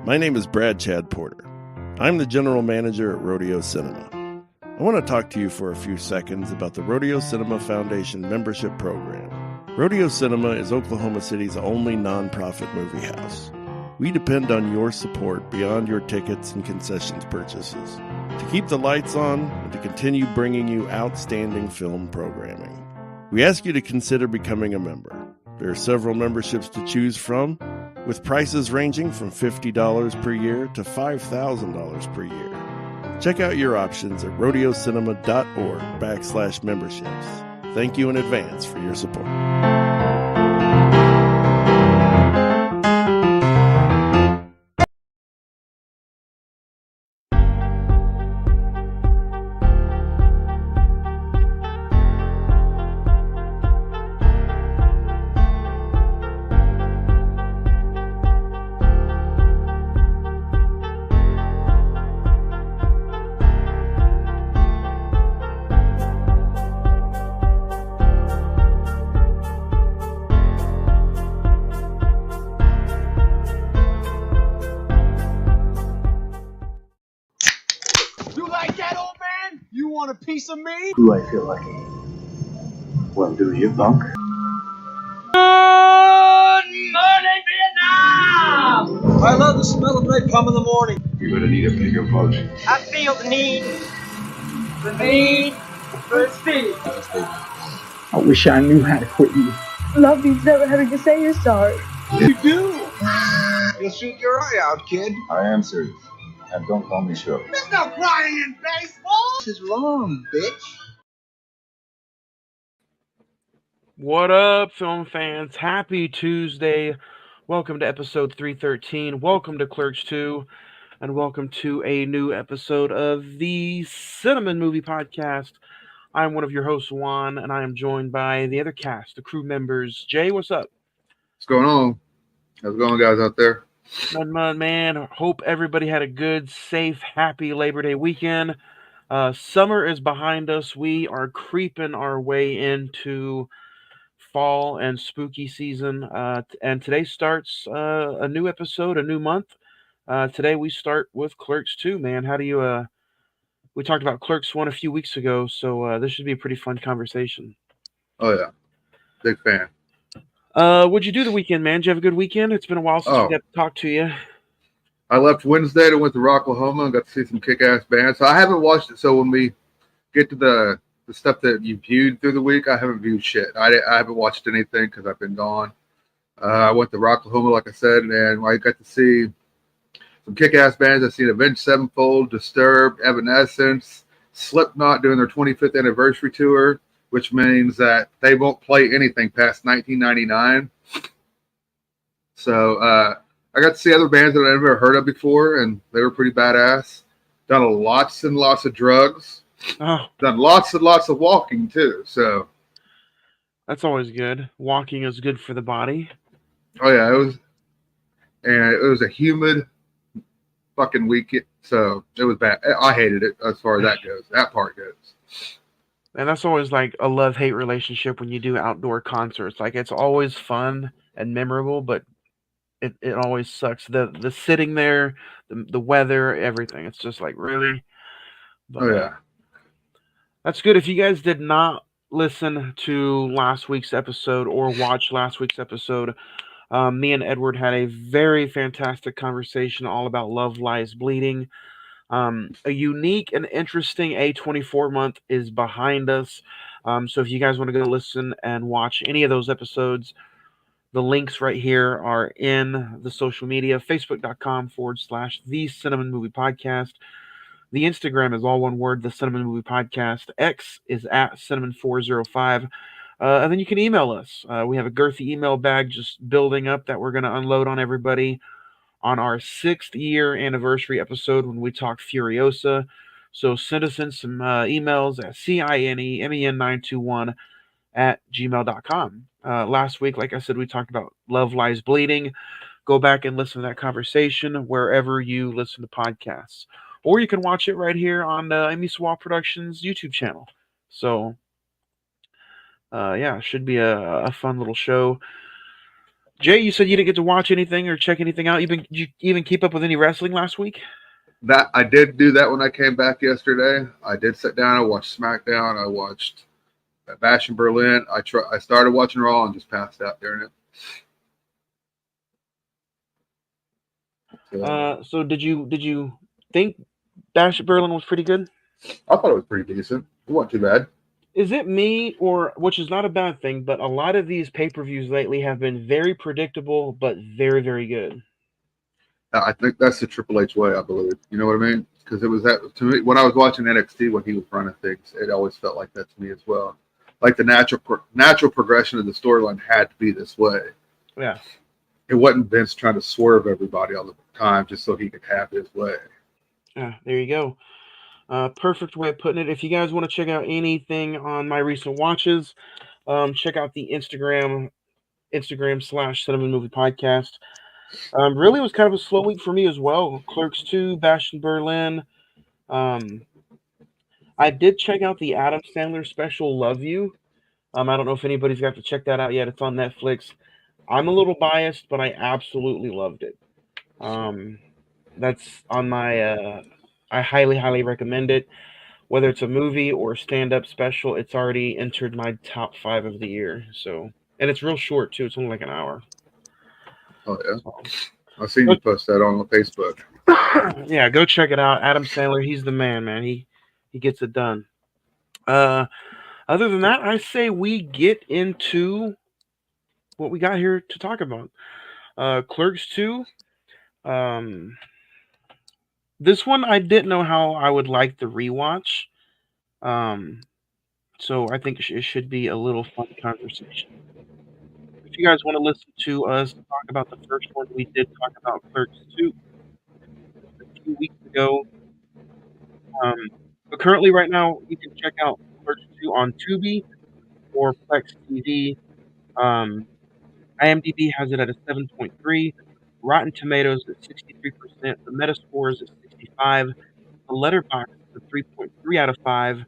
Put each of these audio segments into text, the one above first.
My name is Brad Chad Porter. I'm the general manager at Rodeo Cinema. I want to talk to you for a few seconds about the Rodeo Cinema Foundation membership program. Rodeo Cinema is Oklahoma City's only nonprofit movie house. We depend on your support beyond your tickets and concessions purchases to keep the lights on and to continue bringing you outstanding film programming. We ask you to consider becoming a member. There are several memberships to choose from, with prices ranging from $50 per year to $5,000 per year. Check out your options at rodeocinema.org/memberships. Thank you in advance for your support. Piece of me? Do I feel lucky? Well, do you, punk? Good morning, Vietnam! I love the smell of napalm in the morning. You're gonna need a bigger boat. I feel the need for speed. I wish I knew how to quit you. Love means never having to say you're sorry. You do? You'll shoot your eye out, kid. I am serious. And don't call me sure. There's no crying in baseball! This is wrong, bitch. What up, film fans? Happy Tuesday. Welcome to episode 313. Welcome to Clerks 2. And welcome to a new episode of the Cine-Men movie podcast. I'm one of your hosts, Juan, and I am joined by the other cast, the crew members. Jay, what's up? What's going on? How's it going, guys, out there? Nothing, man. Hope everybody had a good, safe, happy Labor Day weekend. Summer is behind us. We are creeping our way into fall and spooky season. And today starts a new episode, a new month. Today we start with Clerks 2, man. How do you... we talked about Clerks 1 a few weeks ago, so this should be a pretty fun conversation. Oh, yeah. Big fan. What'd you do the weekend, man? Did you have a good weekend? It's been a while since we got to talk to you. I left Wednesday to went to Rocklahoma and got to see some kick-ass bands. So I haven't watched it. So when we get to the stuff that you viewed through the week, I haven't viewed shit. I haven't watched anything because I've been gone. I went to Rocklahoma, like I said, and I got to see some kick-ass bands. I've seen Avenged Sevenfold, Disturbed, Evanescence, Slipknot doing their 25th anniversary tour, which means that they won't play anything past 1999. So I got to see other bands that I've never heard of before, and they were pretty badass. Done lots and lots of drugs. Oh. Done lots and lots of walking, too. So that's always good. Walking is good for the body. Oh, yeah. It was a humid fucking weekend, so it was bad. I hated it as far as that goes. That part goes. And that's always like a love-hate relationship when you do outdoor concerts. Like, it's always fun and memorable, but it always sucks. The sitting there, the weather, everything. It's just like, really? But, oh, yeah. That's good. If you guys did not listen to last week's episode or watch last week's episode, me and Edward had a very fantastic conversation all about Love Lies Bleeding. A unique and interesting A24 month is behind us. So if you guys want to go listen and watch any of those episodes, the links right here are in the social media, facebook.com/The Cine-Men Movie Podcast. The Instagram is all one word, The Cine-Men Movie Podcast. X is at Cine-Men405. And then you can email us. We have a girthy email bag just building up that we're going to unload on everybody on our 6th year anniversary episode when we talk Furiosa. So send us in some emails at cinemen921@gmail.com. Last week, like I said, we talked about Love Lies Bleeding. Go back and listen to that conversation wherever you listen to podcasts. Or you can watch it right here on Amy Swall Productions YouTube channel. So, yeah, it should be a fun little show. Jay, you said you didn't get to watch anything or check anything out. Did you even keep up with any wrestling last week? That I did do that when I came back yesterday. I did sit down. I watched SmackDown. I watched Bash in Berlin. I started watching Raw and just passed out during it. So did you think Bash at Berlin was pretty good? I thought it was pretty decent. It wasn't too bad. Is it me, or which is not a bad thing, but a lot of these pay-per-views lately have been very predictable, but very, very good. I think that's the Triple H way, I believe. You know what I mean? Because it was that to me when I was watching NXT when he was running things. It always felt like that to me as well. Like the natural progression of the storyline had to be this way. Yeah. It wasn't Vince trying to swerve everybody all the time just so he could have his way. Yeah, there you go. Perfect way of putting it. If you guys want to check out anything on my recent watches, check out the Instagram / Cine-Men Movie Podcast. Really, it was kind of a slow week for me as well. Clerks 2, Bash in Berlin. I did check out the Adam Sandler special, Love You. I don't know if anybody's got to check that out yet. It's on Netflix. I'm a little biased, but I absolutely loved it. That's on my. I highly, highly recommend it. Whether it's a movie or a stand-up special, it's already entered my top 5 of the year. So, and it's real short too. It's only like an hour. Oh yeah, I've seen you post that on Facebook. Yeah, go check it out. Adam Sandler, he's the man. He gets it done. Other than that, I say we get into what we got here to talk about. Clerks 2. This one I didn't know how I would like the rewatch. So I think it should be a little fun conversation. If you guys want to listen to us talk about the first one, we did talk about Clerks 2 a few weeks ago. But currently, right now, you can check out Clerks 2 on Tubi or Plex TV. IMDb has it at a 7.3. Rotten Tomatoes at 63%. The Metascore is at 65. The Letterboxd is a 3.3 out of 5.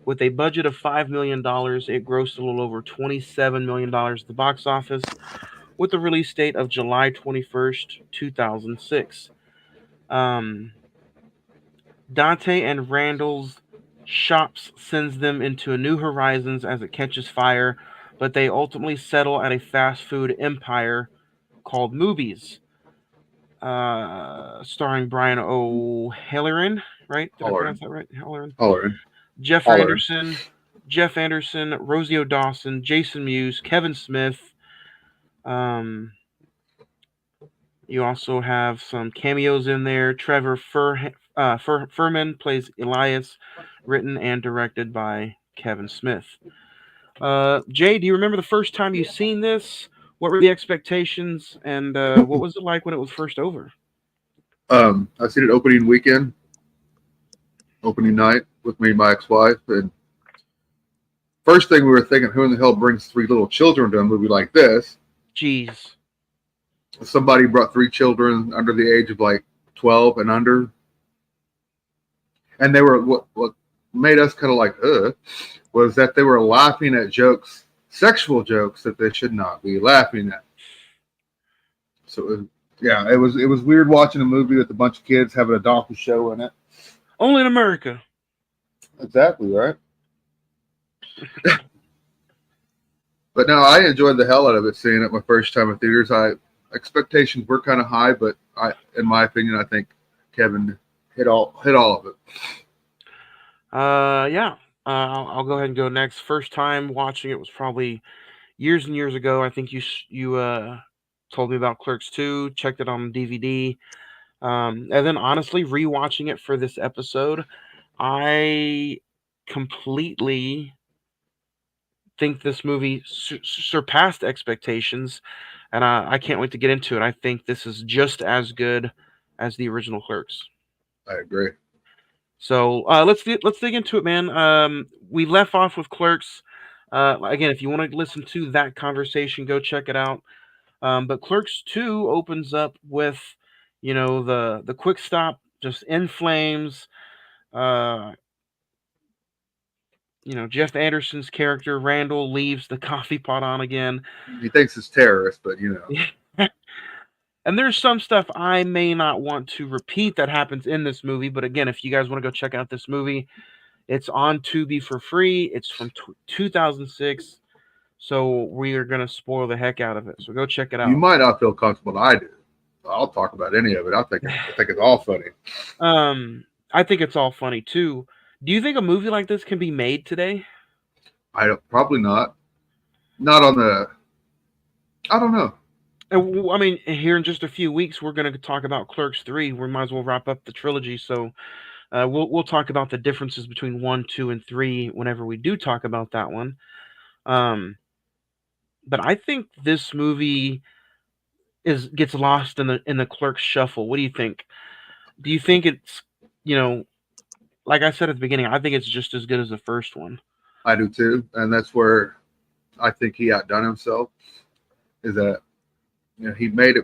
With a budget of $5 million, it grossed a little over $27 million at the box office, with the release date of July 21st, 2006. Dante and Randall's shops sends them into a new horizons as it catches fire, but they ultimately settle at a fast food empire called Movies, starring Brian O'Halloran, right? Did I pronounce that right? Halloran. Jeff Anderson, Rosie O'Dawson, Jason Mewes, Kevin Smith. You also have some cameos in there. Trevor Furman plays Elias, written and directed by Kevin Smith. Jay, do you remember the first time you seen this? What were the expectations, and what was it like when it was first over? I seen it opening night with me and my ex-wife, and first thing we were thinking, who in the hell brings 3 little children to a movie like this? Jeez. Somebody brought 3 children under the age of like 12 and under, and they were what made us kind of like was that they were laughing at jokes, sexual jokes that they should not be laughing at. So it was weird watching a movie with a bunch of kids having a donkey show in it. Only in America. Exactly right. But no, I enjoyed the hell out of it seeing it my first time in theaters. Expectations were kind of high, but in my opinion, I think Kevin hit all of it. Yeah. I'll go ahead and go next. First time watching it was probably years and years ago. I think you told me about Clerks 2, checked it on DVD, and then honestly rewatching it for this episode, I completely think this movie surpassed expectations, and I can't wait to get into it. I think this is just as good as the original Clerks. I agree. So let's dig into it, man. We left off with Clerks. Again, if you want to listen to that conversation, go check it out. But Clerks 2 opens up with, the quick stop just in flames. Jeff Anderson's character Randall leaves the coffee pot on again. He thinks it's terrorist, but And there's some stuff I may not want to repeat that happens in this movie, but again, if you guys want to go check out this movie, it's on Tubi for free. It's from 2006, so we are going to spoil the heck out of it. So go check it out. You might not feel comfortable. I do. I'll talk about any of it. I think it's all funny. I think it's all funny too. Do you think a movie like this can be made today? Probably not. Not on the. I don't know. I mean, here in just a few weeks, we're going to talk about Clerks 3. We might as well wrap up the trilogy. So we'll talk about the differences between 1, 2, and 3 whenever we do talk about that one. But I think this movie gets lost in the Clerks shuffle. What do you think? Do you think it's, like I said at the beginning, I think it's just as good as the first one. I do too, and that's where I think he outdone himself. Is that he made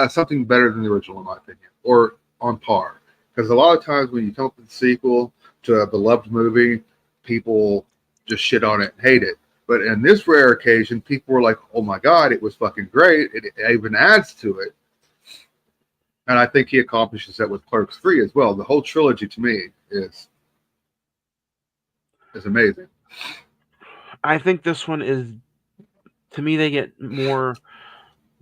something better than the original, in my opinion, or on par. Because a lot of times when you come up with a sequel to a beloved movie, people just shit on it and hate it. But in this rare occasion, people were like, "Oh my god, it was fucking great! It even adds to it." And I think he accomplishes that with Clerks 3 as well. The whole trilogy to me is amazing. I think this one is, to me, they get more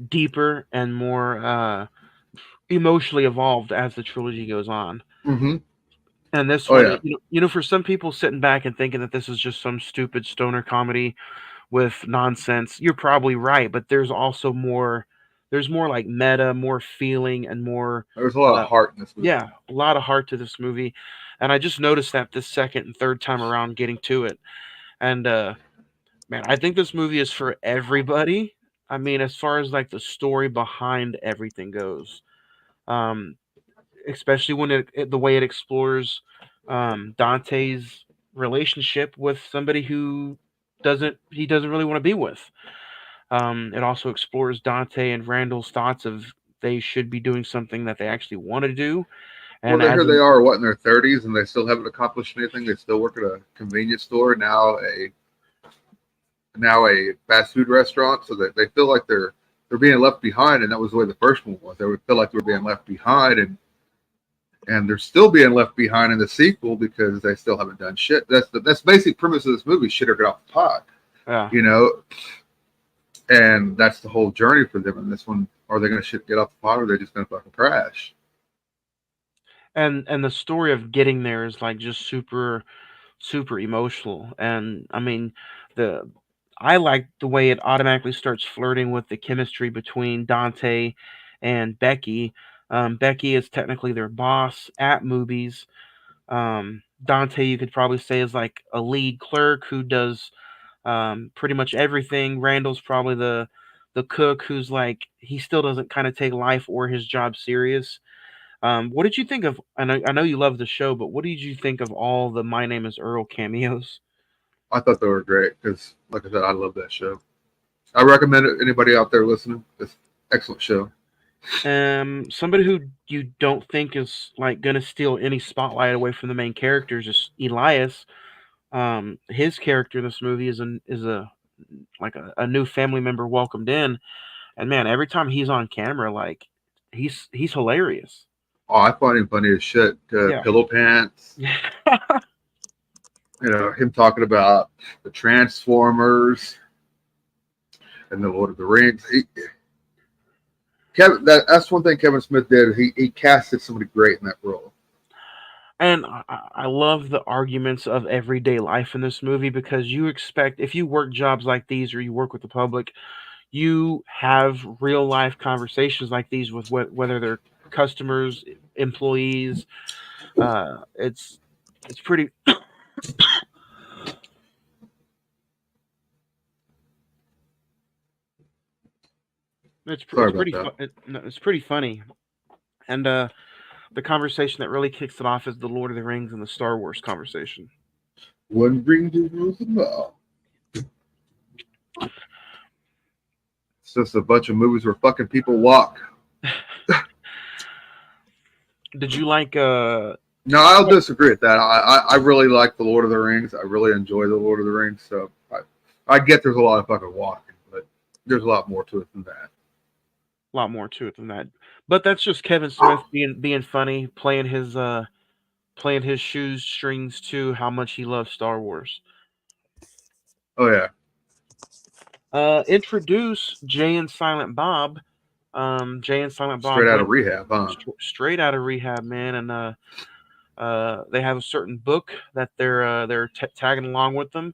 deeper and more emotionally evolved as the trilogy goes on. Mm-hmm. And this one, for some people sitting back and thinking that this is just some stupid stoner comedy with nonsense, you're probably right. But there's also more. There's more like meta, more feeling, and more. There's a lot of heart in this movie. Yeah, a lot of heart to this movie, and I just noticed that this second and third time around getting to it, and man, I think this movie is for everybody. I mean, as far as like the story behind everything goes, especially when the way it explores Dante's relationship with somebody who doesn't really want to be with. It also explores Dante and Randall's thoughts of they should be doing something that they actually want to do. And here they are, in their 30s, and they still haven't accomplished anything. They still work at a convenience store, now a fast food restaurant, so that they feel like they're being left behind. And that was the way the first one was. They would feel like they were being left behind, and they're still being left behind in the sequel because they still haven't done shit. That's the basic premise of this movie: shit or get off the pot. Yeah. And that's the whole journey for them in this one. Are they going to get off the pot, or are they just going to fucking crash? And the story of getting there is like just super, super emotional. And I mean, I like the way it automatically starts flirting with the chemistry between Dante and Becky. Becky is technically their boss at movies. Dante, you could probably say, is like a lead clerk who does pretty much everything. Randall's probably the cook who's like, he still doesn't kind of take life or his job serious. What did you think of, I know you love the show, but what did you think of all the My Name is Earl cameos? I thought they were great because, like I said, I love that show. I recommend it. Anybody out there listening, it's an excellent show. Somebody who you don't think is like going to steal any spotlight away from the main characters is Elias. His character in this movie is a new family member welcomed in, and man, every time he's on camera, like he's hilarious. Oh, I find him funny as shit. Pillow Pants. Him talking about the Transformers and the Lord of the Rings. That's one thing Kevin Smith did. He casted somebody great in that role. And I love the arguments of everyday life in this movie, because you expect, if you work jobs like these or you work with the public, you have real life conversations like these with whether they're customers, employees. It's pretty. It's pretty funny, and the conversation that really kicks it off is the Lord of the Rings and the Star Wars conversation. One ring to rule them all. It's just a bunch of movies where fucking people walk. Did you like No, I'll disagree with that. I really like the Lord of the Rings. I really enjoy the Lord of the Rings. So I get there's a lot of fucking walking, but there's a lot more to it than that. A lot more to it than that. But that's just Kevin Smith being funny, playing his shoestrings to how much he loves Star Wars. Oh yeah. Introduce Jay and Silent Bob. Jay and Silent Bob Straight out of went rehab, huh? straight out of rehab, man, and they have a certain book that they're tagging along with them.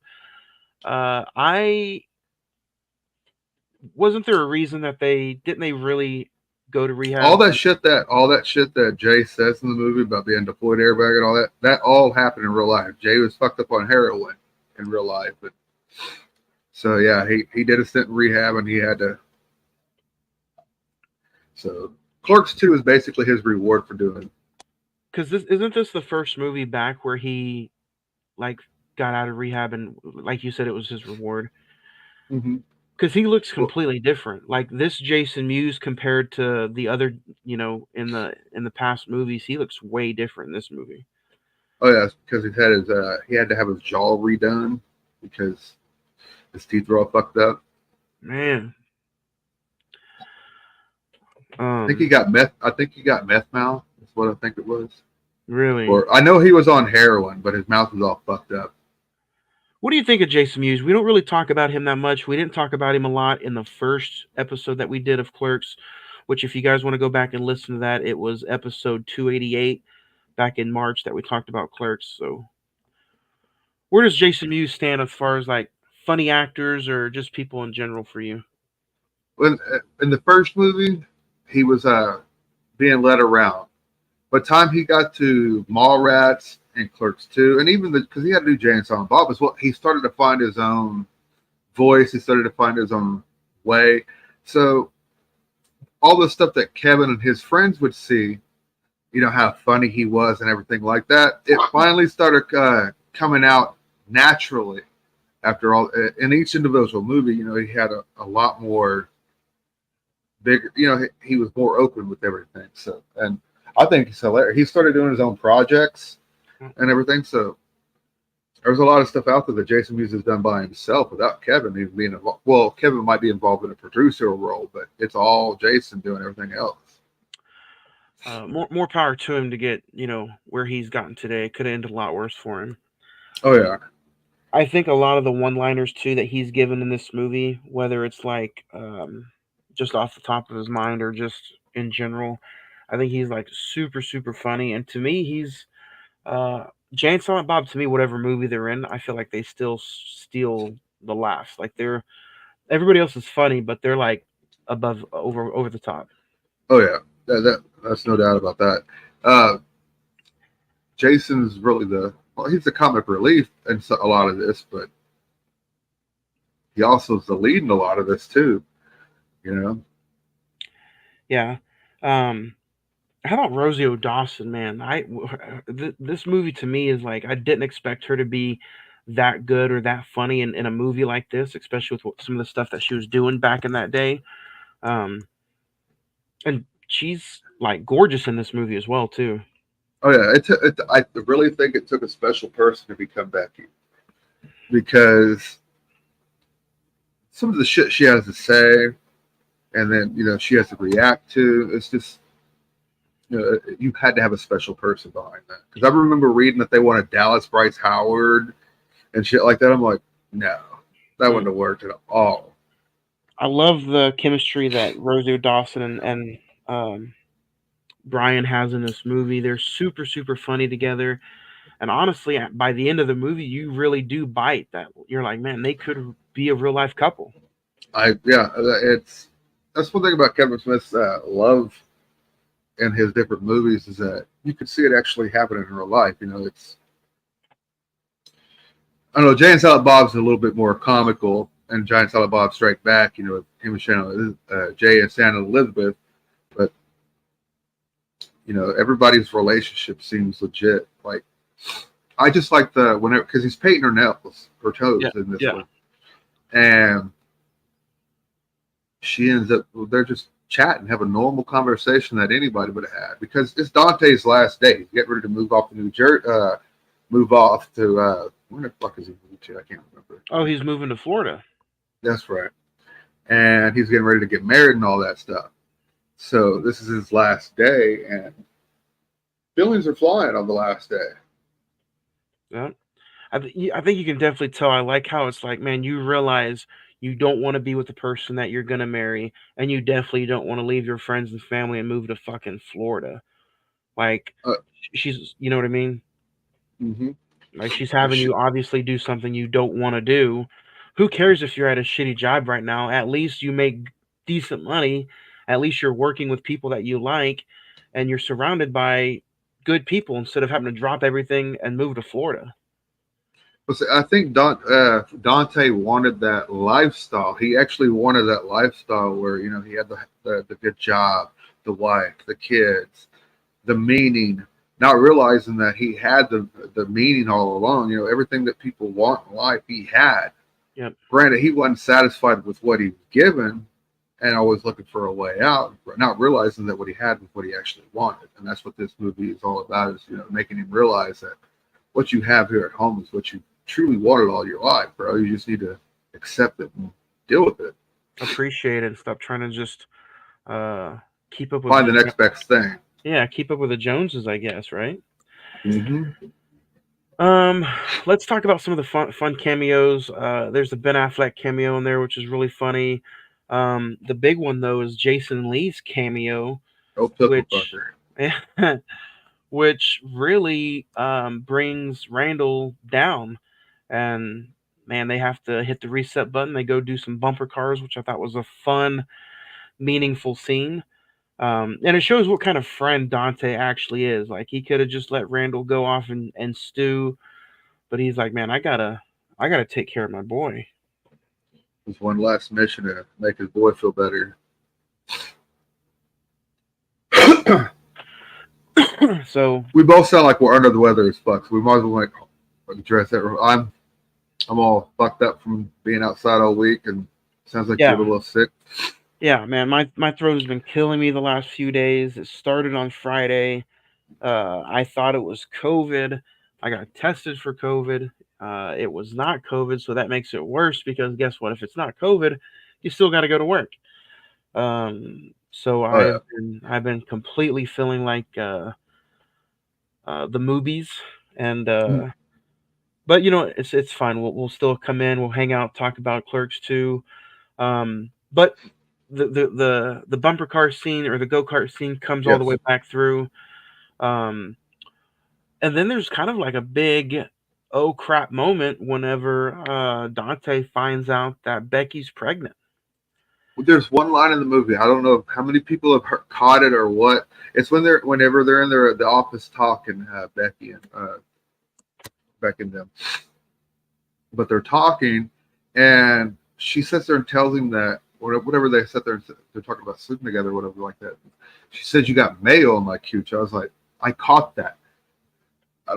I wasn't there a reason that they really go to rehab? All that shit that Jay says in the movie about being deployed airbag and all that all happened in real life. Jay was fucked up on heroin in real life, but so yeah, he did a stint in rehab and he had to. So Clerks 2 is basically his reward for doing. Because isn't this the first movie back where he like got out of rehab and like you said, it was his reward? Mm-hmm. Because he looks completely different. Like this Jason Mewes compared to the other, in the past movies, he looks way different in this movie. Oh yeah, because he had to have his jaw redone because his teeth were all fucked up. Man. I think he got meth. I think he got meth mouth. That's what I think it was. Really? Or I know he was on heroin, but his mouth was all fucked up. What do you think of Jason Mewes? We don't really talk about him that much. We didn't talk about him a lot in the first episode that we did of Clerks, which if you guys want to go back and listen to that, it was episode 288 back in March that we talked about Clerks. So where does Jason Mewes stand as far as like funny actors or just people in general for you? When in the first movie, he was being led around. By the time he got to Mallrats and Clerks 2, and even because he had to do Jay and Silent Bob as well, he started to find his own voice. He started to find his own way. So all the stuff that Kevin and his friends would see, how funny he was and everything like that, it finally started coming out naturally after all. In each individual movie, he had a lot more bigger, he was more open with everything. So, and I think he's hilarious. He started doing his own projects and everything. So there's a lot of stuff out there that Jason Mewes has done by himself without Kevin even being involved. Well, Kevin might be involved in a producer role, but it's all Jason doing everything else. More power to him to get, where he's gotten today. Could have ended a lot worse for him. Oh, yeah. I think a lot of the one-liners, too, that he's given in this movie, whether it's like just off the top of his mind or just in general, I think he's like super, super funny. And to me, he's Jay and Silent Bob. To me, whatever movie they're in, I feel like they still steal the laughs. Like everybody else is funny, but they're like over the top. Oh yeah, that's no doubt about that. Jason's really he's the comic relief in a lot of this, but he also is the lead in a lot of this too. Yeah. How about Rosie O'Dawson, man? This movie to me is like I didn't expect her to be that good or that funny in a movie like this, especially with some of the stuff that she was doing back in that day. And she's like gorgeous in this movie as well, too. Oh yeah, I really think it took a special person to become Becky, because some of the shit she has to say, and then she has to react to. It's just. You had to have a special person behind that. Because I remember reading that they wanted Dallas Bryce Howard and shit like that. I'm like, no, that wouldn't have worked at all. I love the chemistry that Rosie O'Dawson and Brian has in this movie. They're super, super funny together. And honestly, by the end of the movie, you really do bite that. You're like, man, they could be a real life couple. That's one thing about Kevin Smith's love in his different movies is that you could see it actually happening in real life. It's, I don't know, Jay and Silent Bob's a little bit more comical, and Jay and Silent Bob Strike Back, him and Jay and Shannon Elizabeth, but everybody's relationship seems legit. Like, I just like because he's painting her toes in this one, and she ends up, chat and have a normal conversation that anybody would have had, because it's Dante's last day. He's getting ready to move off to New Jersey, move off to where the fuck is he moving to? I can't remember. Oh, he's moving to Florida. That's right. And he's getting ready to get married and all that stuff. So this is his last day, and feelings are flying on the last day. Yeah. I think you can definitely tell. I like how it's like, man, you realize you don't want to be with the person that you're going to marry, and you definitely don't want to leave your friends and family and move to fucking Florida. Like, she's, you know what I mean? Mm-hmm. Like, she's having you obviously do something you don't want to do. Who cares if you're at a shitty job right now? At least you make decent money. At least you're working with people that you like, and you're surrounded by good people instead of having to drop everything and move to Florida. I think Dante wanted that lifestyle. He actually wanted that lifestyle where, you know, he had the good job, the wife, the kids, the meaning, not realizing that he had the meaning all along. You know, everything that people want in life, he had. Yep. Granted, he wasn't satisfied with what he was given and always looking for a way out, not realizing that what he had was what he actually wanted. And that's what this movie is all about, is, you know, making him realize that what you have here at home is what you truly wanted all your life, bro. You just need to accept it and deal with it. Appreciate it and stop trying to just keep up with find the next best thing. Yeah, keep up with the Joneses, I guess, right? Mm-hmm. Let's talk about some of the fun cameos. There's a Ben Affleck cameo in there, which is really funny. The big one though is Jason Lee's cameo, which really brings Randall down, and man, they have to hit the reset button. They go do some bumper cars, which I thought was a fun, meaningful scene. And it shows what kind of friend Dante actually is. Like, he could have just let Randall go off and stew, but he's like, man, I gotta take care of my boy. There's one last mission to make his boy feel better. So we both sound like we're under the weather as fuck. So we might as well address that. I'm all fucked up from being outside all week, and sounds like you're a little sick. Yeah, man, my throat has been killing me the last few days. It started on Friday. I thought it was COVID. I got tested for COVID. It was not COVID, so that makes it worse, because guess what? If it's not COVID, you still got to go to work. So I've been completely feeling like the movies, and but you know, it's fine. We'll still come in. We'll hang out, talk about Clerks 2. But the bumper car scene, or the go-kart scene, comes all the way back through. And then there's kind of like a big oh crap moment whenever Dante finds out that Becky's pregnant. There's one line in the movie. I don't know how many people have caught it or what. It's whenever they're in the office talking, Becky and them. But they're talking, and she sits there and tells him that whatever they sit there and they're talking about sleeping together, or whatever like that. She says, "You got mayo on my cooch." I was like, I caught that. I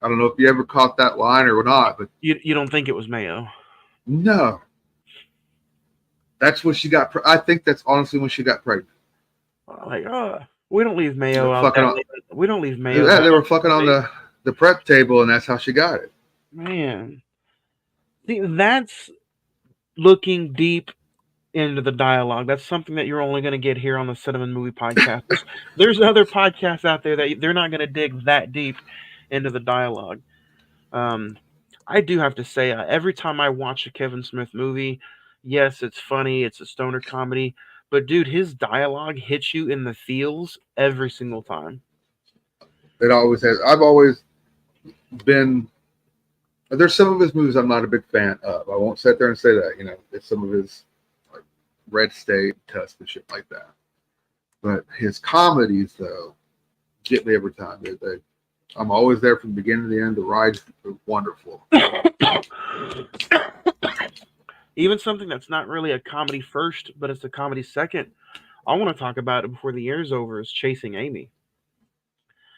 don't know if you ever caught that line or not, but you don't think it was mayo? No. That's when she got. I think that's honestly when she got pregnant. Like, we don't leave mayo out there. We don't leave mayo. Yeah, they were fucking on the prep table, and that's how she got it. Man, see, that's looking deep into the dialogue. That's something that you're only going to get here on the Cine-Men Movie Podcast. There's other podcasts out there that they're not going to dig that deep into the dialogue. I do have to say, every time I watch a Kevin Smith movie, yes, it's funny, it's a stoner comedy, but dude, his dialogue hits you in the feels every single time. It always has. I've always been. There's some of his movies I'm not a big fan of. I won't sit there and say that. You know, it's some of his like Red State, Tusk, and shit like that. But his comedies, though, get me every time. I'm always there from the beginning to the end. The rides are wonderful. Even something that's not really a comedy first, but it's a comedy second, I want to talk about it before the year's over, is Chasing Amy.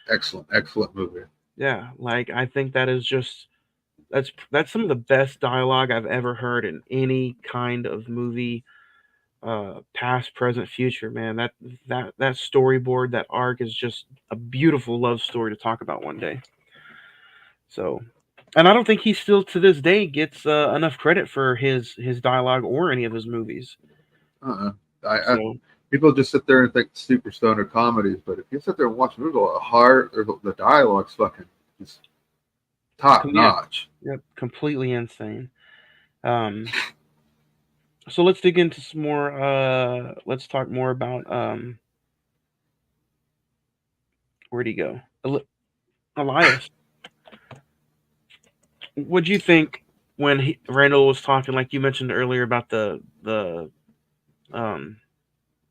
Excellent movie. Yeah, like, I think that is just that's some of the best dialogue I've ever heard in any kind of movie. past, present, future. Man, that storyboard, that arc is just a beautiful love story to talk about one day. So, and I don't think he still to this day gets enough credit for his dialogue or any of his movies. Uh-uh. I So people just sit there and think super stoner comedies, but if you sit there and watch movies, the heart or the dialogue's fucking just top yeah, notch. yeah, completely insane. Um, so let's dig into some more. Let's talk more about where'd he go? Elias. What'd you think when Randall was talking, like you mentioned earlier, about the um,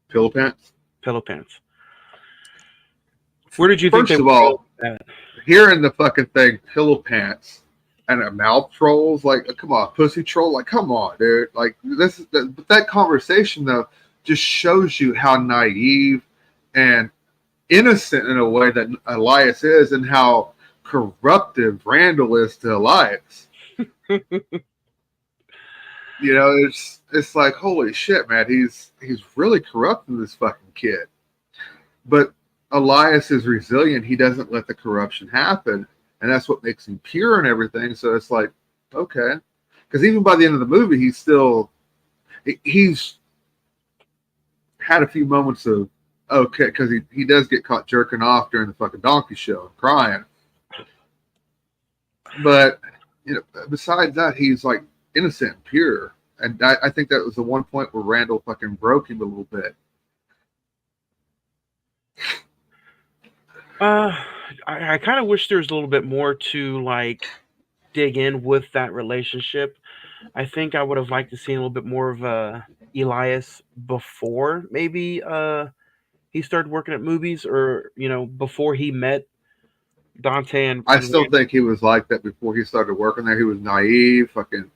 Pillow pants. pillow pants? Where did you think they First of were going all, with that? hearing the fucking thing, pillow pants, and a mouth trolls, like, come on, pussy troll, like, come on, dude. Like, this is that conversation though just shows you how naive and innocent in a way that Elias is, and how corruptive Randall is to Elias. You know, it's like, holy shit, man, he's really corrupting this fucking kid. But Elias is resilient. He doesn't let the corruption happen, and that's what makes him pure and everything. So it's like, okay, because even by the end of the movie, he's had a few moments of okay, because he does get caught jerking off during the fucking donkey show, crying. But you know, besides that, he's like innocent and pure. And I think that was the one point where Randall fucking broke him a little bit. I kind of wish there was a little bit more to like dig in with that relationship. I think I would have liked to see a little bit more of Elias before maybe he started working at movies, or before he met Dante I and still think he was like that before he started working there. He was naive, fucking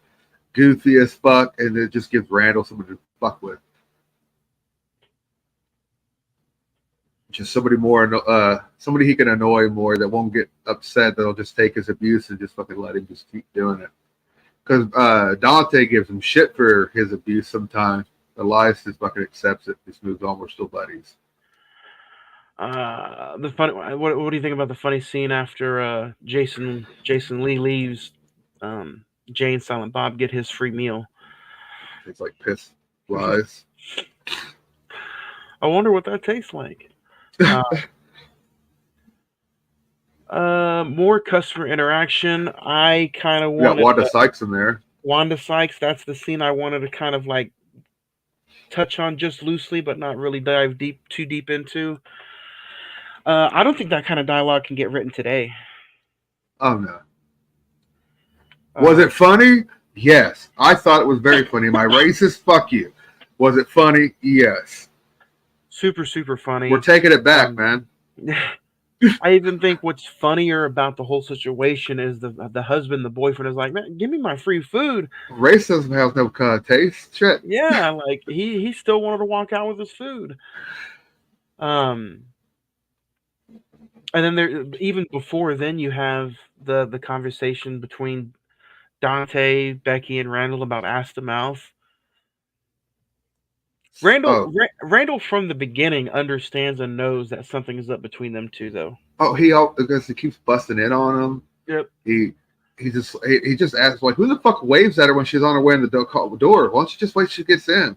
goofy as fuck, and it just gives Randall somebody to fuck with. Just somebody more, somebody he can annoy more, that won't get upset, that'll just take his abuse and just fucking let him just keep doing it. Because Dante gives him shit for his abuse sometimes. Elias just fucking accepts it. Just moves on. We're still buddies. the funny. What do you think about the funny scene after Jason Lee leaves? Jay and Silent Bob get his free meal. It's like piss flies. I wonder what that tastes like. More customer interaction. I kind of We got wanted Wanda Sykes in there. Wanda Sykes. That's the scene I wanted to kind of like touch on just loosely, but not really dive too deep into. I don't think that kind of dialogue can get written today. Oh no. Was it funny? Yes. I thought it was very funny. Am I racist? Fuck you. Was it funny? Yes. Super, super funny. We're taking it back, man. I even think what's funnier about the whole situation is the husband, the boyfriend is like, man, give me my free food. Racism has no kind of taste. Shit. Yeah, like he still wanted to walk out with his food. And then there, even before then, you have the conversation between Dante, Becky, and Randall about ass to mouth. Randall from the beginning understands and knows that something is up between them two, though. Oh, because he keeps busting in on him. Yep. He just asks, like, who the fuck waves at her when she's on her way in the door? Why don't you just wait till she gets in?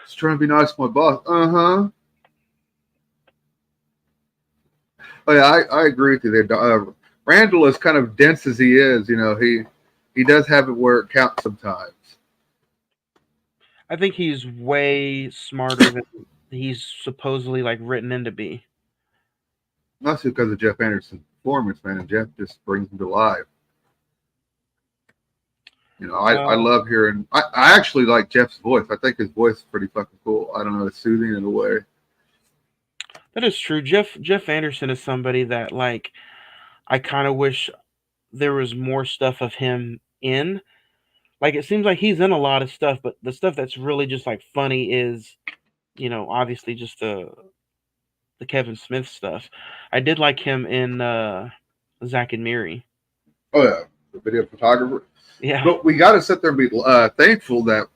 Just trying to be nice to my boss. Uh-huh. Oh, yeah, I agree with you there. Randall, is kind of dense as he is, he does have it where it counts sometimes. I think he's way smarter than he's supposedly like written in to be. That's because of Jeff Anderson's performance, man, and Jeff just brings him to life. I love hearing. I actually like Jeff's voice. I think his voice is pretty fucking cool. I don't know, it's soothing in a way. That is true. Jeff Anderson is somebody that like I kind of wish there was more stuff of him in. Like it seems like he's in a lot of stuff, but the stuff that's really just like funny is, obviously just the Kevin Smith stuff. I did like him in Zack and Miri. Oh yeah, the video photographer. Yeah, but we got to sit there and be thankful that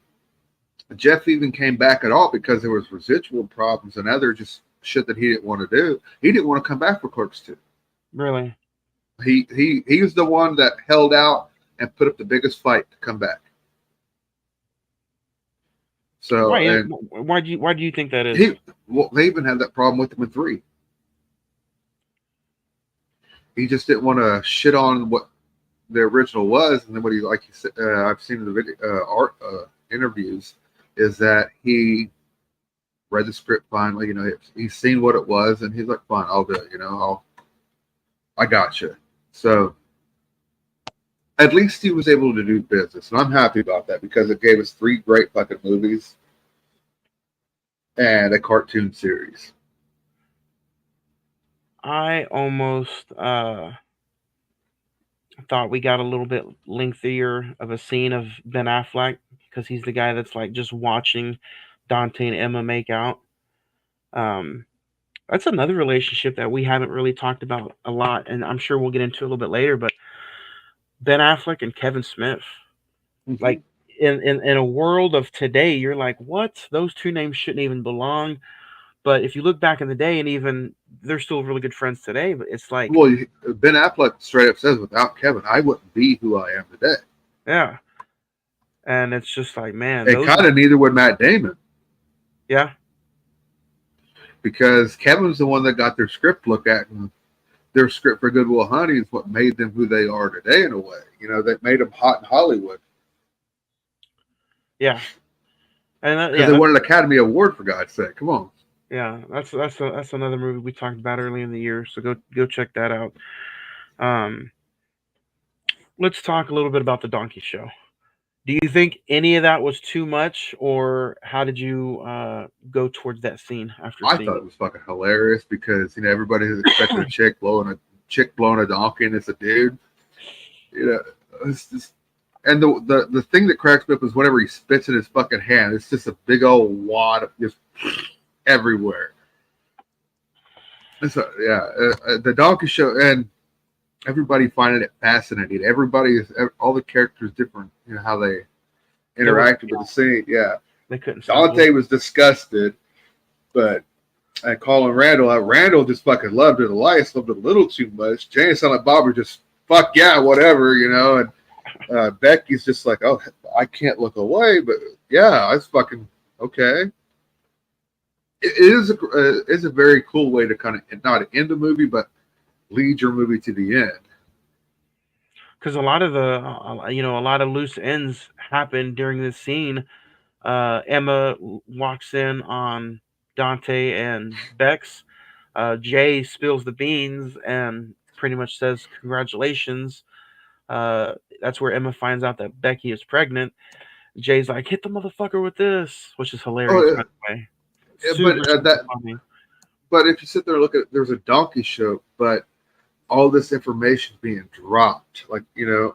Jeff even came back at all because there was residual problems and other just shit that he didn't want to do. He didn't want to come back for Clerks 2. Really? He was the one that held out and put up the biggest fight to come back. So why do you think that is? They even had that problem with him in 3. He just didn't want to shit on what the original was, and then what he like he said, I've seen in the video interviews, is that he read the script finally. You know, he's seen what it was, and he's like, "Fine, I'll do it." You know, I got you. So at least he was able to do business, and I'm happy about that because it gave us 3 great fucking movies and a cartoon series. I almost thought we got a little bit lengthier of a scene of Ben Affleck because he's the guy that's like just watching Dante and Emma make out. That's another relationship that we haven't really talked about a lot, and I'm sure we'll get into a little bit later. But Ben Affleck and Kevin Smith, like in a world of today, you're like, what? Those 2 names shouldn't even belong. But if you look back in the day, and even they're still really good friends today, but it's like, well, Ben Affleck straight up says, without Kevin, I wouldn't be who I am today. Yeah. And it's just like, man. And kind of neither would Matt Damon. Yeah. Because Kevin's the one that got their script looked at, and their script for Good Will Hunting is what made them who they are today in a way. You know, that made them hot in Hollywood. Yeah. And because they won an Academy Award, for God's sake. Come on. Yeah, that's another movie we talked about early in the year, so go check that out. Let's talk a little bit about the Donkey Show. Do you think any of that was too much, or how did you go towards that scene after seeing it? I thought it was fucking hilarious because, you know, everybody has expected a chick blowing a donkey, and it's a dude. You know, it's just, and the thing that cracks me up is whenever he spits in his fucking hand, it's just a big old wad of just everywhere. And so, the Donkey Show, and everybody finding it fascinating. All the characters different, you know, how they interacted with the scene. Yeah. They couldn't. Dante was disgusted, but calling Randall just fucking loved it. Elias loved it a little too much. Jane and Silent Bob were just, fuck yeah, whatever, you know, and Becky's just like, oh, I can't look away, but yeah, it's fucking okay. It is a very cool way to kind of not end the movie, but lead your movie to the end. Because a lot of loose ends happen during this scene. Emma walks in on Dante and Bex. Jay spills the beans and pretty much says congratulations. That's where Emma finds out that Becky is pregnant. Jay's like, hit the motherfucker with this, which is hilarious, by the way. But if you sit there and look at it, there's a Donkey Show, but all this information being dropped, like, you know,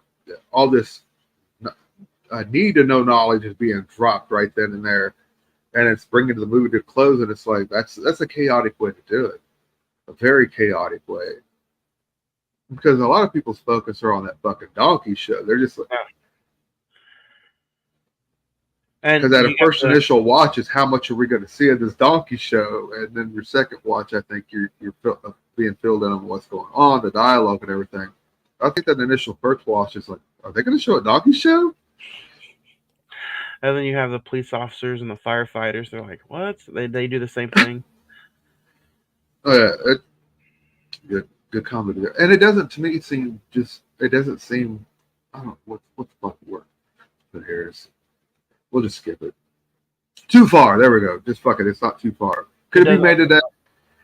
all this need to know knowledge is being dropped right then and there, and it's bringing the movie to a close, and it's like that's a chaotic way to do it, a very chaotic way, because a lot of people's focus are on that fucking Donkey Show. They're just like. Because at a first initial watch is how much are we going to see of this Donkey Show, and then your second watch, I think you're being filled in on what's going on, the dialogue and everything. I think that initial first watch is like, are they going to show a Donkey Show? And then you have the police officers and the firefighters. They're like, what? They do the same thing. Oh yeah, good comedy there, and it doesn't to me seem I don't know what the fuck word. But here's. We'll just skip it. Too far. There we go. Just fuck it. It's not too far. Could it be made today?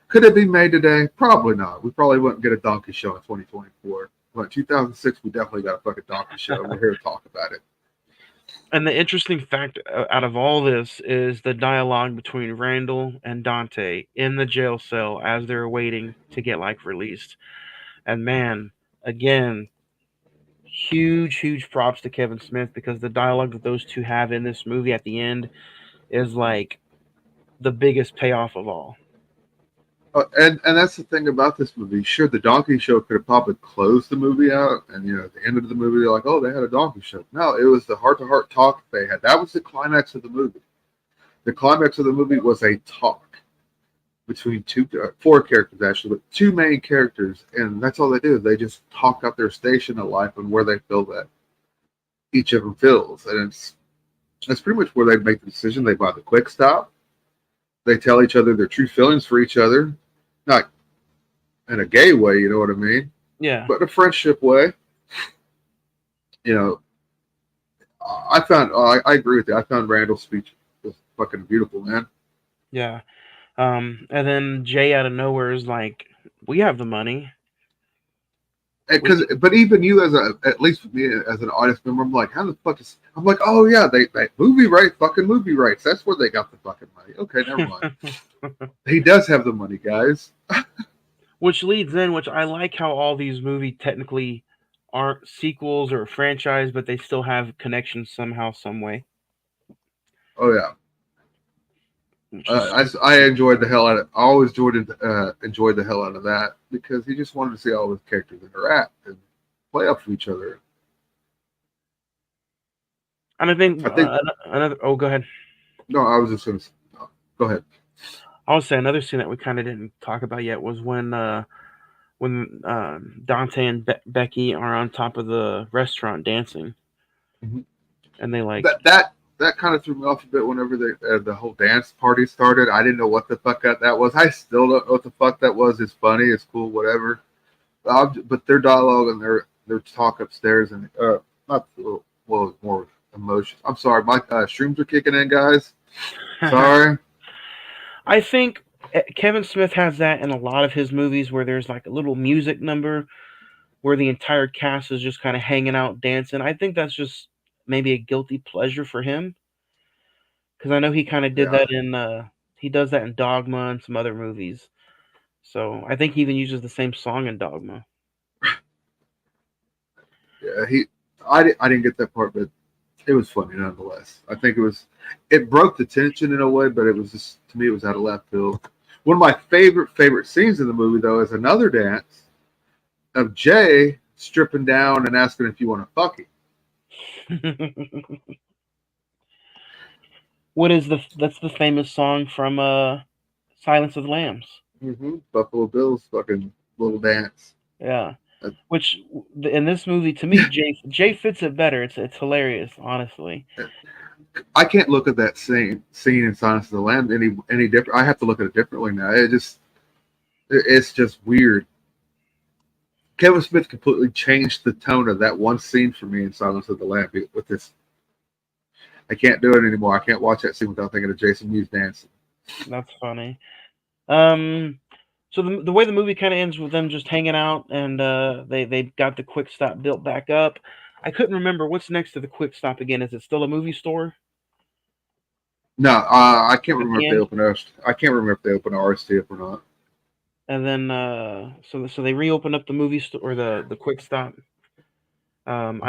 Could it be made today? Probably not. We probably wouldn't get a Donkey Show in 2024. But 2006, we definitely got a fucking Donkey Show. We're here to talk about it. And the interesting fact out of all this is the dialogue between Randall and Dante in the jail cell as they're waiting to get released. And man, again, huge props to Kevin Smith, because the dialogue that those two have in this movie at the end is like the biggest payoff of all. And that's the thing about this movie. Sure, the Donkey Show could have probably closed the movie out, and you know, at the end of the movie, they're like, "Oh, they had a Donkey Show." No, it was the heart-to-heart talk they had. That was the climax of the movie. The climax of the movie was a talk between four characters actually, but two main characters, and that's all they do. They just talk out their station of life and where they feel that each of them feels, and that's pretty much where they make the decision. They buy the quick stop. They tell each other their true feelings for each other, not in a gay way, you know what I mean? Yeah. But in a friendship way. You know, I agree with you. I found Randall's speech was fucking beautiful, man. Yeah. And then Jay out of nowhere is like, "We have the money." But even you, at least with me as an audience member, I'm like, how the fuck is? I'm like, oh yeah, they fucking movie rights. That's where they got the fucking money. Okay, never mind. He does have the money, guys. Which leads in, which I like how all these movies technically aren't sequels or a franchise, but they still have connections somehow, some way. Oh yeah. I enjoyed the hell out of. I always enjoyed the hell out of that because he just wanted to see all his characters interact and play up to each other. And I think another. Oh, go ahead. No, I was just going to. Go ahead. I would say another scene that we kind of didn't talk about yet was when Dante and Becky are on top of the restaurant dancing, and they like that kind of threw me off a bit whenever the whole dance party started. I didn't know what the fuck that was. I still don't know what the fuck that was. It's funny, it's cool, whatever. But their dialogue and their talk upstairs and not well, more emotions. I'm sorry, my shrooms are kicking in, guys. Sorry. I think Kevin Smith has that in a lot of his movies where there's like a little music number where the entire cast is just kind of hanging out dancing. I think that's just maybe a guilty pleasure for him, because I know he kind of did that in he does that in Dogma and some other movies. So I think he even uses the same song in Dogma. Yeah, I didn't get that part, but it was funny nonetheless. I think it broke the tension in a way, but it was just, to me, it was out of left field. One of my favorite scenes in the movie, though, is another dance of Jay stripping down and asking if you want to fuck him. That's the famous song from Silence of the Lambs. Mm-hmm. Buffalo Bill's fucking little dance. Yeah. Which in this movie, to me, Jay fits it better. It's hilarious, honestly. I can't look at that scene in Silence of the Lambs any different. I have to look at it differently now. It's just weird. Kevin Smith completely changed the tone of that one scene for me in Silence of the Lambs with this. I can't do it anymore. I can't watch that scene without thinking of Jason Mewes dancing. That's funny. So the way the movie kind of ends with them just hanging out, and they got the quick stop built back up. I couldn't remember what's next to the quick stop again. Is it still a movie store? No, I can't remember if they opened RST up or not. And then so they reopened up the movie store or the quick stop. But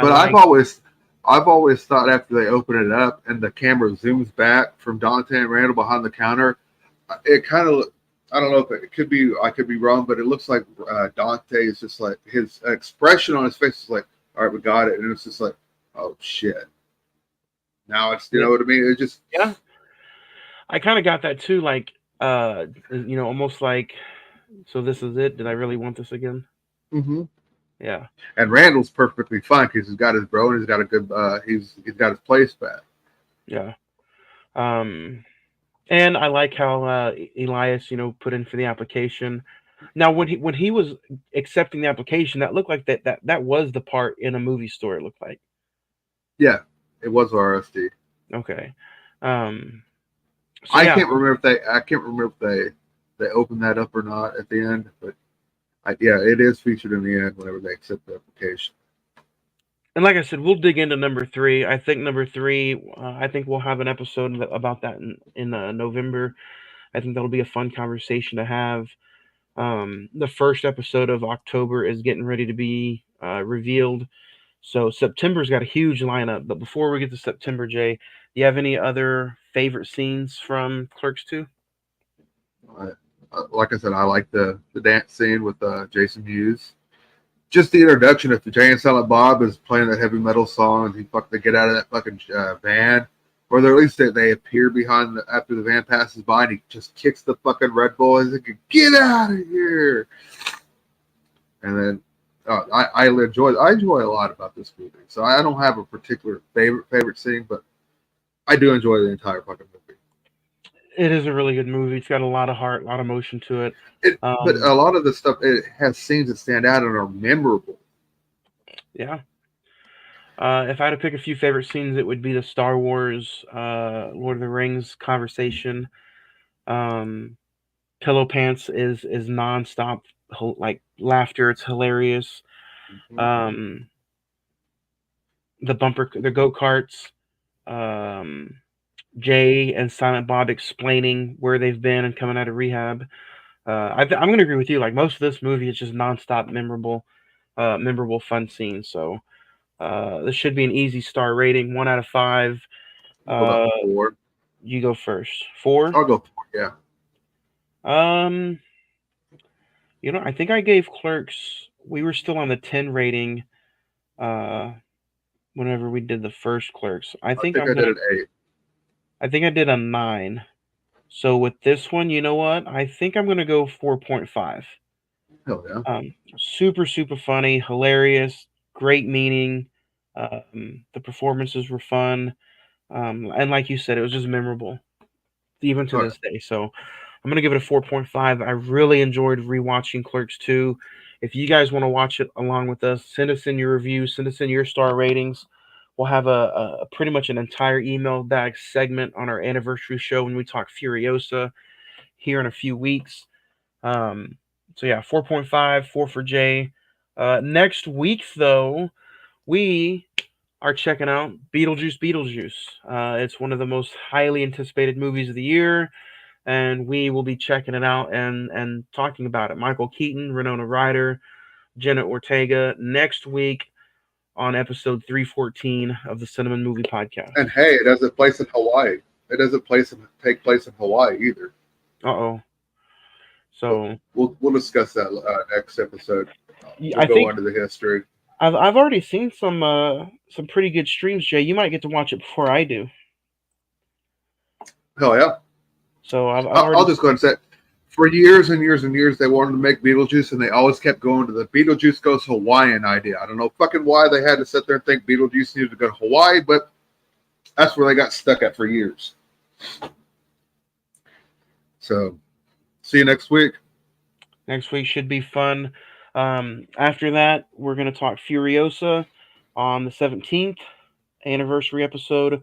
I've always thought after they open it up and the camera zooms back from Dante and Randall behind the counter, it kind of, I don't know if it could be, I could be wrong, but it looks like Dante is just like, his expression on his face is like, all right, we got it. And it's just like, oh shit. Now it's, you know what I mean? It just. Yeah. I kind of got that too. Like, almost like, so this is it. Did I really want this again? Mm-hmm. Yeah. And Randall's perfectly fine because he's got his bro and he's got a good, he's got his place back. Yeah. And I like how Elias, put in for the application. Now, when he was accepting the application, that looked like that was the part in a movie store. It looked like. Yeah, it was RSD. Okay. I can't remember if they opened that up or not at the end, but it is featured in the end whenever they accept the application. And like I said, we'll dig into number 3. I think number 3, I think we'll have an episode about that in November. I think that'll be a fun conversation to have. The first episode of October is getting ready to be revealed. So September's got a huge lineup. But before we get to September, Jay, do you have any other favorite scenes from Clerks 2? Like I said, I like the dance scene with Jason Mewes. Just the introduction, if the Jay and Silent Bob is playing that heavy metal song and they get out of that fucking van or at least they appear behind after the van passes by, and he just kicks the fucking Red Bull and he's like, "Get out of here!" And then I enjoy a lot about this movie. So I don't have a particular favorite scene, but I do enjoy the entire fucking movie. It is a really good movie. It's got a lot of heart, a lot of emotion to it. But a lot of the stuff, it has scenes that stand out and are memorable. Yeah. If I had to pick a few favorite scenes, it would be the Star Wars, Lord of the Rings conversation. Pillow Pants is nonstop like laughter. It's hilarious. The go karts. Jay and Silent Bob explaining where they've been and coming out of rehab. I'm going to agree with you. Like, most of this movie is just nonstop memorable fun scenes. So this should be an easy star rating, 1 out of 5. How about 4? You go first. 4? I'll go 4. Yeah. I think I gave Clerks. We were still on the 10 rating. Whenever we did the first Clerks, I think I did an 8. I think I did a 9. So with this one, you know what? I think I'm gonna go 4.5. Hell yeah. Super, super funny, hilarious, great meaning. The performances were fun. And like you said, it was just memorable, even to this day. So I'm going to give it a 4.5. I really enjoyed rewatching Clerks 2. If you guys want to watch it along with us, send us in your reviews, send us in your star ratings. We'll have a pretty much an entire email bag segment on our anniversary show when we talk Furiosa here in a few weeks. So yeah, 4.5, 4 for Jay. Next week, though, we are checking out Beetlejuice. It's one of the most highly anticipated movies of the year, and we will be checking it out and talking about it. Michael Keaton, Winona Ryder, Jenna Ortega, next week on episode 314 of the Cine-Men Movie Podcast. And hey, it doesn't place in Hawaii. It doesn't take place in Hawaii either. Uh-oh. So we'll discuss that next episode. I think into the history. I've already seen some pretty good streams, Jay. You might get to watch it before I do. Hell yeah! So I'll just go ahead and say, for years and years and years, they wanted to make Beetlejuice, and they always kept going to the Beetlejuice Goes Hawaiian idea. I don't know fucking why they had to sit there and think Beetlejuice needed to go to Hawaii, but that's where they got stuck at for years. So, see you next week. Next week should be fun. After that, we're going to talk Furiosa on the 17th anniversary episode.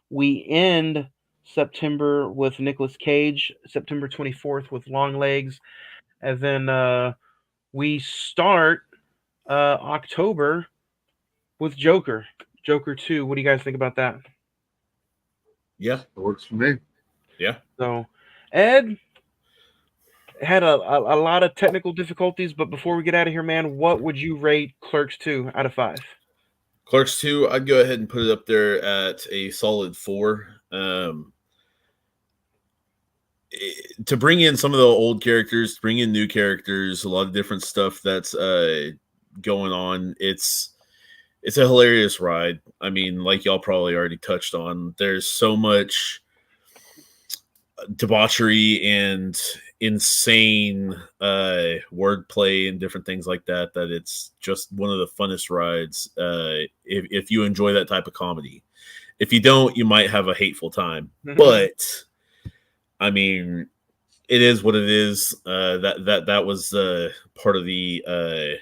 We end September with Nicolas Cage, September 24th with Long Legs, and then we start October with Joker 2. What do you guys think about that? Yeah, it works for me. Yeah. So, Ed had a lot of technical difficulties, but before we get out of here, man, what would you rate Clerks 2 out of 5? Clerks 2, I'd go ahead and put it up there at a solid 4. To bring in some of the old characters, bring in new characters, a lot of different stuff that's going on. It's a hilarious ride. I mean, like y'all probably already touched on, there's so much debauchery and insane wordplay and different things like that it's just one of the funnest rides if you enjoy that type of comedy. If you don't, you might have a hateful time. But I mean, it is what it is. That was part of the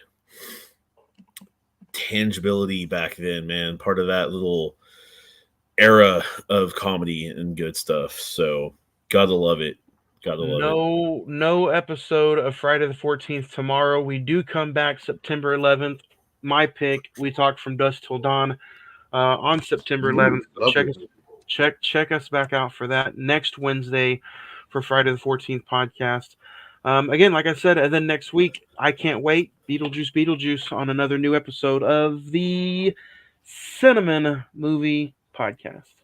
tangibility back then, man. Part of that little era of comedy and good stuff. So gotta love it. Gotta love it. No episode of Friday the 14th tomorrow. We do come back September 11th. My pick. We talk from dusk till dawn on September 11th. Check us back out for that next Wednesday for Friday the 14th podcast. Again, like I said, and then next week, I can't wait. Beetlejuice on another new episode of the Cine-Men Movie Podcast.